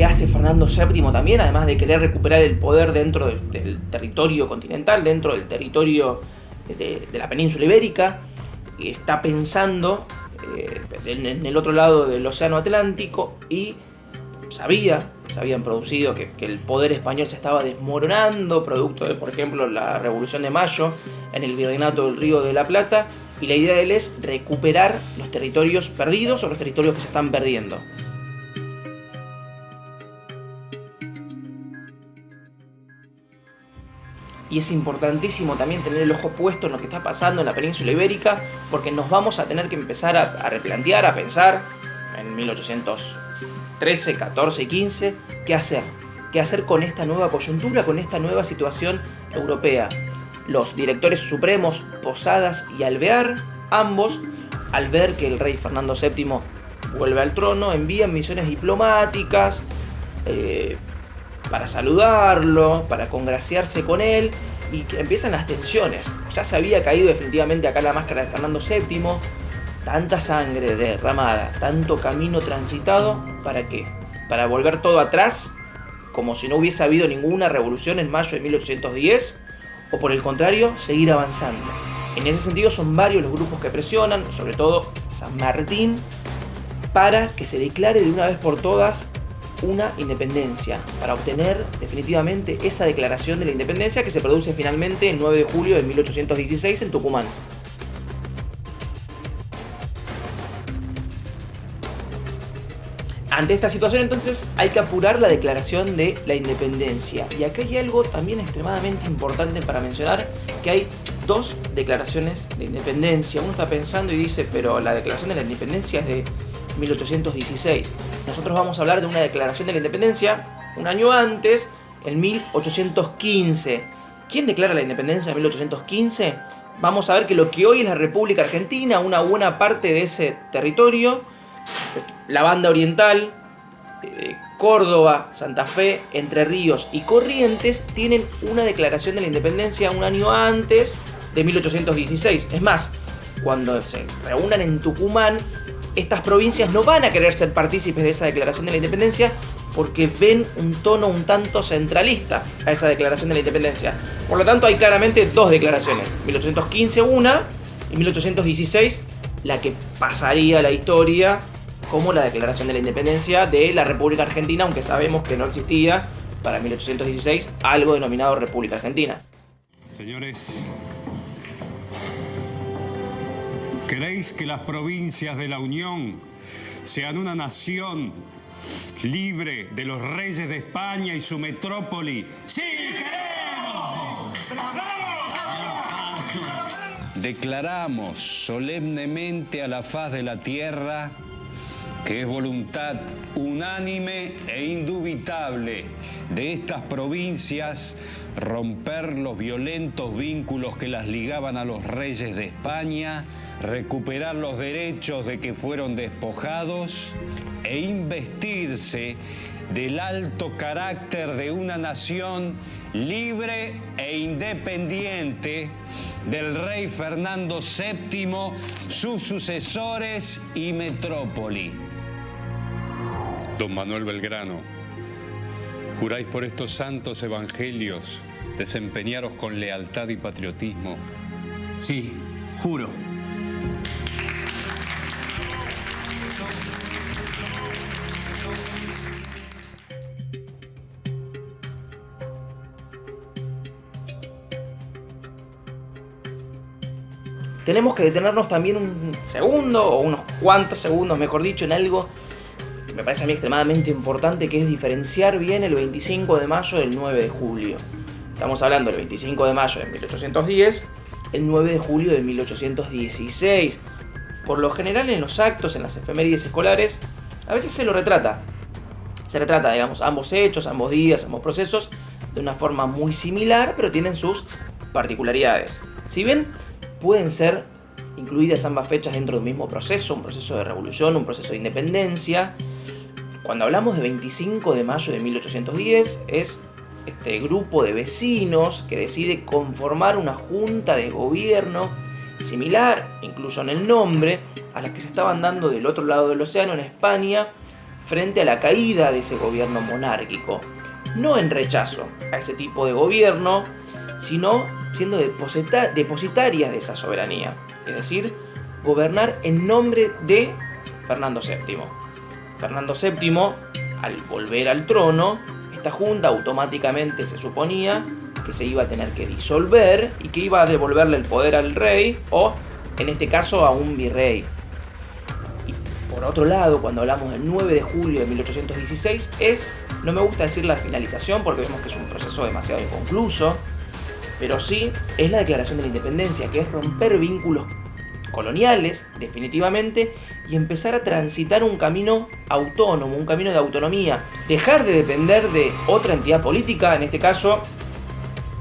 ¿Qué hace Fernando VII también? Además de querer recuperar el poder dentro del territorio continental, dentro del territorio de la península ibérica, está pensando en el otro lado del océano Atlántico y se habían producido que el poder español se estaba desmoronando, producto de, por ejemplo, la Revolución de Mayo en el Virreinato del Río de la Plata, y la idea de él es recuperar los territorios perdidos o los territorios que se están perdiendo. Y es importantísimo también tener el ojo puesto en lo que está pasando en la península ibérica, porque nos vamos a tener que empezar a replantear, a pensar en 1813, 14 y 15, qué hacer. ¿Qué hacer con esta nueva coyuntura, con esta nueva situación europea? Los directores supremos, Posadas y Alvear, ambos, al ver que el rey Fernando VII vuelve al trono, envían misiones diplomáticas para saludarlo, para congraciarse con él, y empiezan las tensiones. Ya se había caído definitivamente acá la máscara de Fernando VII, tanta sangre derramada, tanto camino transitado, ¿para qué? Para volver todo atrás, como si no hubiese habido ninguna revolución en mayo de 1810, o por el contrario, seguir avanzando. En ese sentido son varios los grupos que presionan, sobre todo San Martín, para que se declare de una vez por todas una independencia, para obtener definitivamente esa declaración de la independencia que se produce finalmente el 9 de julio de 1816 en Tucumán. Ante esta situación, entonces, hay que apurar la declaración de la independencia. Y acá hay algo también extremadamente importante para mencionar, que hay dos declaraciones de independencia. Uno está pensando y dice, pero la declaración de la independencia es de 1816. Nosotros vamos a hablar de una declaración de la independencia un año antes, en 1815. ¿Quién declara la independencia en 1815? Vamos a ver que lo que hoy es la República Argentina, una buena parte de ese territorio, la banda oriental, Córdoba, Santa Fe, Entre Ríos y Corrientes, tienen una declaración de la independencia un año antes de 1816. Es más, cuando se reúnan en Tucumán, estas provincias no van a querer ser partícipes de esa declaración de la independencia porque ven un tono un tanto centralista a esa declaración de la independencia. Por lo tanto, hay claramente dos declaraciones. 1815 una y 1816 la que pasaría a la historia como la declaración de la independencia de la República Argentina, aunque sabemos que no existía para 1816 algo denominado República Argentina. Señores, ¿queréis que las provincias de la Unión sean una nación libre de los reyes de España y su metrópoli? ¡Sí, queremos! Declaramos solemnemente a la faz de la tierra que es voluntad unánime e indubitable de estas provincias romper los violentos vínculos que las ligaban a los reyes de España, recuperar los derechos de que fueron despojados e investirse del alto carácter de una nación libre e independiente del rey Fernando VII, sus sucesores y metrópoli. Don Manuel Belgrano, ¿juráis por estos santos evangelios desempeñaros con lealtad y patriotismo? Sí, juro. Tenemos que detenernos también un segundo, o unos cuantos segundos, mejor dicho, en algo que me parece a mí extremadamente importante, que es diferenciar bien el 25 de mayo del 9 de julio. Estamos hablando del 25 de mayo de 1810, el 9 de julio de 1816. Por lo general en los actos, en las efemérides escolares, a veces se lo retrata. Se retrata, digamos, ambos hechos, ambos días, ambos procesos, de una forma muy similar, pero tienen sus particularidades. Si bien pueden ser incluidas ambas fechas dentro del mismo proceso, un proceso de revolución, un proceso de independencia, cuando hablamos de 25 de mayo de 1810, es este grupo de vecinos que decide conformar una junta de gobierno similar, incluso en el nombre, a las que se estaban dando del otro lado del océano, en España, frente a la caída de ese gobierno monárquico. No en rechazo a ese tipo de gobierno, sino siendo depositarias de esa soberanía. Es decir, gobernar en nombre de Fernando VII. Fernando VII, al volver al trono, esta junta automáticamente se suponía que se iba a tener que disolver y que iba a devolverle el poder al rey o, en este caso, a un virrey. Y por otro lado, cuando hablamos del 9 de julio de 1816, no me gusta decir la finalización porque vemos que es un proceso demasiado inconcluso, pero sí es la declaración de la independencia, que es romper vínculos coloniales, definitivamente, y empezar a transitar un camino autónomo, un camino de autonomía. Dejar de depender de otra entidad política, en este caso,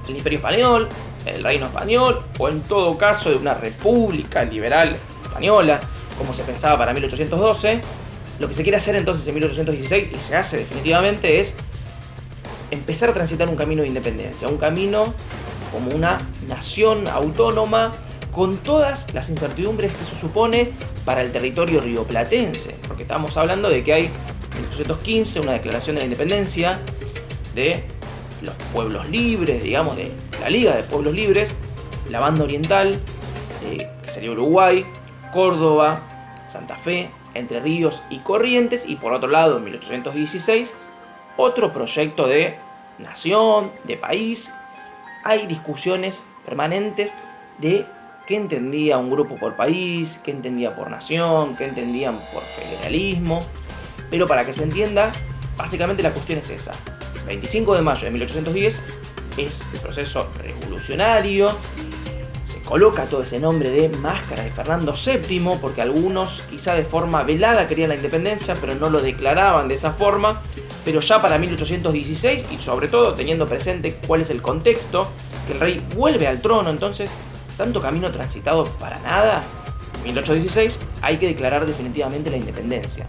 el Imperio Español, el Reino Español, o en todo caso de una república liberal española, como se pensaba para 1812. Lo que se quiere hacer entonces en 1816, y se hace definitivamente, es empezar a transitar un camino de independencia, un camino como una nación autónoma, con todas las incertidumbres que eso supone para el territorio rioplatense, porque estamos hablando de que hay en 1815 una declaración de la independencia de los pueblos libres, digamos, de la Liga de Pueblos Libres, la banda oriental, que sería Uruguay, Córdoba, Santa Fe, Entre Ríos y Corrientes, y por otro lado, en 1816, otro proyecto de nación, de país. Hay discusiones permanentes de qué entendía un grupo por país, qué entendía por nación, qué entendían por federalismo. Pero para que se entienda, básicamente la cuestión es esa. 25 de mayo de 1810 es el proceso revolucionario. Se coloca todo ese nombre de máscara de Fernando VII, porque algunos quizá de forma velada querían la independencia, pero no lo declaraban de esa forma. Pero ya para 1816, y sobre todo teniendo presente cuál es el contexto, que el rey vuelve al trono, entonces tanto camino transitado para nada. En 1816 hay que declarar definitivamente la independencia.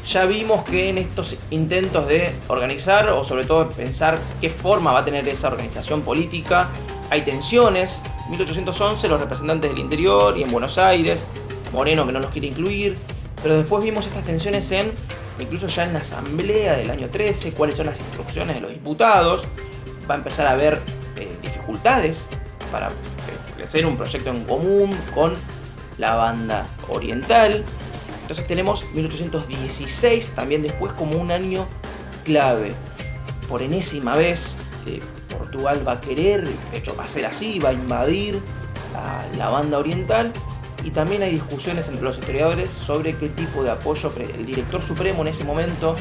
Ya vimos que en estos intentos de organizar, o sobre todo pensar qué forma va a tener esa organización política, hay tensiones. En 1811 los representantes del interior y en Buenos Aires, Moreno que no los quiere incluir, pero después vimos estas tensiones incluso ya en la asamblea del año 13, cuáles son las instrucciones de los diputados. Va a empezar a haber dificultades para hacer un proyecto en común con la banda oriental. Entonces tenemos 1816 también después como un año clave. Por enésima vez Portugal va a querer, de hecho va a ser así, va a invadir la banda oriental. Y también hay discusiones entre los historiadores sobre qué tipo de apoyo el director supremo en ese momento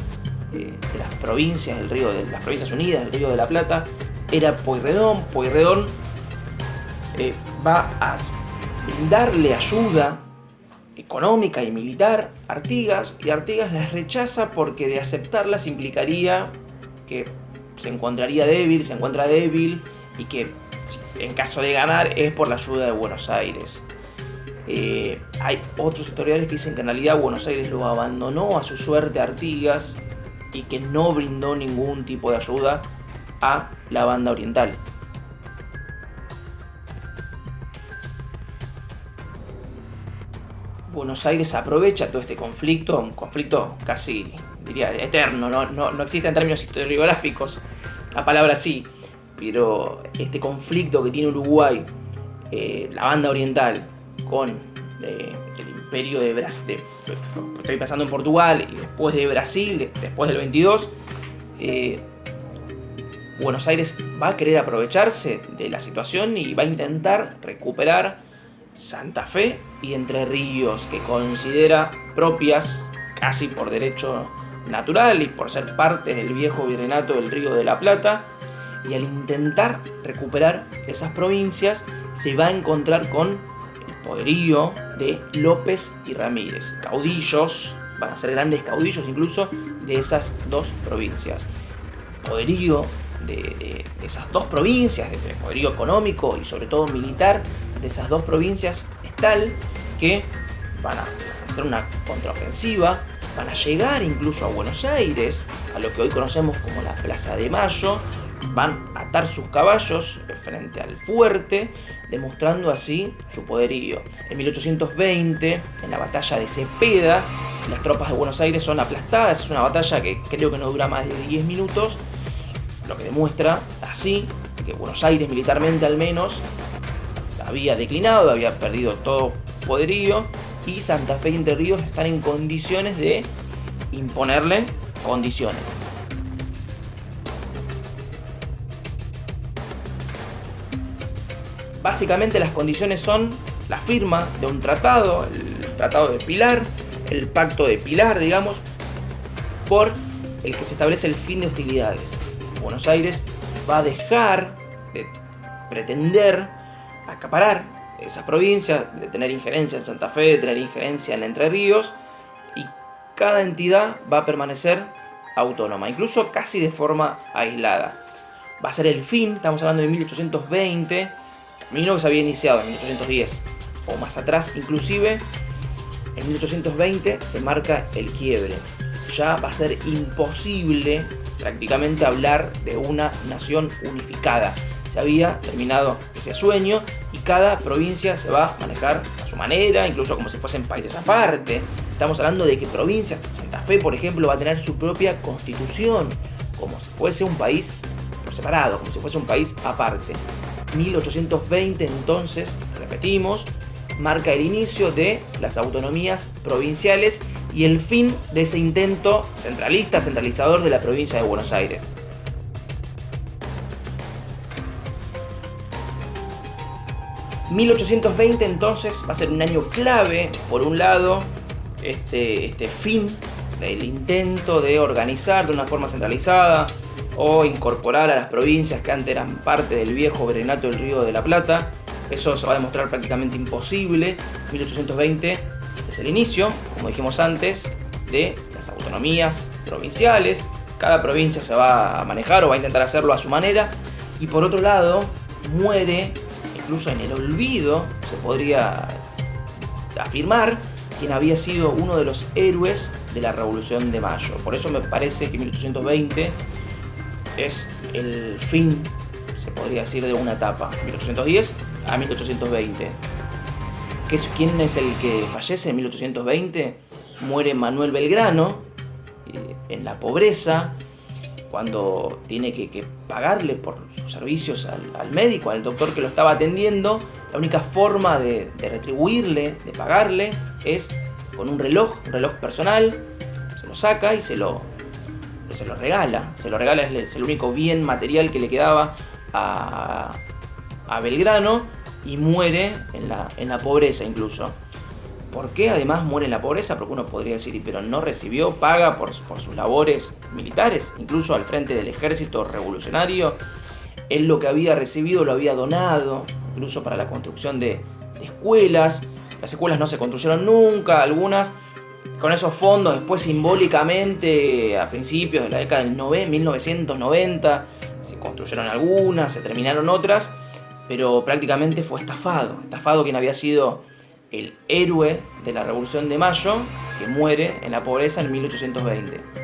de las provincias de las Provincias Unidas del Río de la Plata era Pueyrredón. Pueyrredón va a brindarle ayuda económica y militar a Artigas, y Artigas las rechaza porque de aceptarlas implicaría que se encuentra débil y que en caso de ganar es por la ayuda de Buenos Aires. Hay otros historiadores que dicen que en realidad Buenos Aires lo abandonó a su suerte a Artigas y que no brindó ningún tipo de ayuda a la banda oriental. Buenos Aires aprovecha todo este conflicto, un conflicto casi, diría, eterno, no existe en términos historiográficos, la palabra sí, pero este conflicto que tiene Uruguay, la banda oriental, con el imperio de Brasil, estoy pensando en Portugal, y después de Brasil, después del 22, Buenos Aires va a querer aprovecharse de la situación y va a intentar recuperar Santa Fe y Entre Ríos, que considera propias casi por derecho natural y por ser parte del viejo virreinato del Río de la Plata. Y al intentar recuperar esas provincias se va a encontrar con poderío de López y Ramírez, caudillos, van a ser grandes caudillos incluso de esas dos provincias. Poderío de esas dos provincias, de poderío económico y sobre todo militar de esas dos provincias es tal que van a hacer una contraofensiva, van a llegar incluso a Buenos Aires, a lo que hoy conocemos como la Plaza de Mayo, van a atar sus caballos frente al fuerte, demostrando así su poderío. En 1820, en la batalla de Cepeda, las tropas de Buenos Aires son aplastadas. Es una batalla que creo que no dura más de 10 minutos, lo que demuestra así que Buenos Aires, militarmente al menos, había declinado, había perdido todo poderío, y Santa Fe y Entre Ríos están en condiciones de imponerle condiciones. Básicamente las condiciones son la firma de un tratado, el Tratado de Pilar, el Pacto de Pilar, digamos, por el que se establece el fin de hostilidades. Buenos Aires va a dejar de pretender acaparar esa provincia, de tener injerencia en Santa Fe, de tener injerencia en Entre Ríos, y cada entidad va a permanecer autónoma, incluso casi de forma aislada. Va a ser el fin, estamos hablando de 1820, camino que se había iniciado en 1810 o más atrás inclusive. En 1820 se marca el quiebre. Ya va a ser imposible prácticamente hablar de una nación unificada. Se había terminado ese sueño y cada provincia se va a manejar a su manera, incluso como si fuesen países aparte. Estamos hablando de que provincia, Santa Fe por ejemplo, va a tener su propia constitución, como si fuese un país por separado, como si fuese un país aparte. 1820 entonces, repetimos, marca el inicio de las autonomías provinciales y el fin de ese intento centralizador de la provincia de Buenos Aires. ...1820 entonces va a ser un año clave, por un lado, este fin del intento de organizar de una forma centralizada o incorporar a las provincias que antes eran parte del viejo virreinato del Río de la Plata. Eso se va a demostrar prácticamente imposible. 1820 es el inicio, como dijimos antes, de las autonomías provinciales. Cada provincia se va a manejar o va a intentar hacerlo a su manera. Y por otro lado, muere, incluso en el olvido, se podría afirmar, quien había sido uno de los héroes de la Revolución de Mayo. Por eso me parece que 1820 es el fin, se podría decir, de una etapa. 1810 a 1820. ¿Quién es el que fallece en 1820? Muere Manuel Belgrano en la pobreza, cuando tiene que pagarle por sus servicios al médico, al doctor que lo estaba atendiendo. La única forma de retribuirle, de pagarle, es con un reloj personal. Se lo saca y se lo regala. Se lo regala, es el único bien material que le quedaba a Belgrano, y muere en la pobreza incluso. ¿Por qué además muere en la pobreza? Porque uno podría decir, pero no recibió paga por sus labores militares, incluso al frente del ejército revolucionario. Él lo que había recibido lo había donado, incluso para la construcción de escuelas. Las escuelas no se construyeron nunca, algunas con esos fondos después simbólicamente a principios de la década del 1990 se construyeron algunas, se terminaron otras, pero prácticamente fue estafado quien había sido el héroe de la Revolución de Mayo, que muere en la pobreza en 1820.